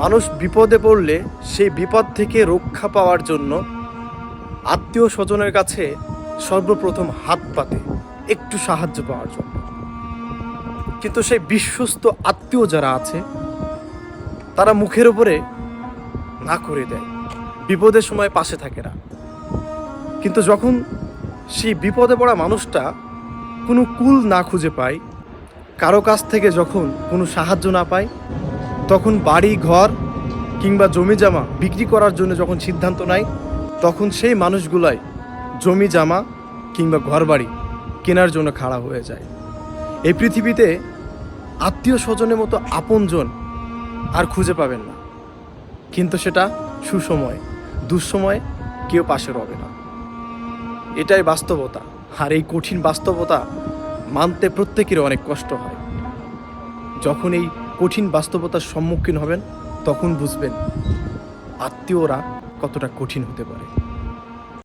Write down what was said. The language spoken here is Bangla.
মানুষ বিপদে পড়লে সেই বিপদ থেকে রক্ষা পাওয়ার জন্য আত্মীয় স্বজনের কাছে সর্বপ্রথম হাত পাতে একটু সাহায্য পাওয়ার জন্য। কিন্তু সেই বিশ্বস্ত আত্মীয় যারা আছে তারা মুখের উপরে না করে দেয়, বিপদের সময় পাশে থাকে না। কিন্তু যখন সেই বিপদে পড়া মানুষটা কোনো কুল না খুঁজে পায়, কারো কাছ থেকে যখন কোনো সাহায্য না পায়, তখন বাড়ি ঘর কিংবা জমি জামা বিক্রি করার জন্য যখন সিদ্ধান্ত নেয়, তখন সেই মানুষগুলাই জমি জামা কিংবা ঘর বাড়ি কেনার জন্য খাড়া হয়ে যায়। এই পৃথিবীতে আত্মীয় স্বজনের মতো আপনজন আর খুঁজে পাবেন না, কিন্তু সেটা সুসময়, দুঃসময় কেউ পাশে রবে না। এটাই বাস্তবতা। আর এই কঠিন বাস্তবতা মানতে প্রত্যেকের অনেক কষ্ট হয়। যখন এই কঠিন বাস্তবতার সম্মুখীন হবেন তখন বুঝবেন আত্মীয়রা কতটা কঠিন হতে পারে।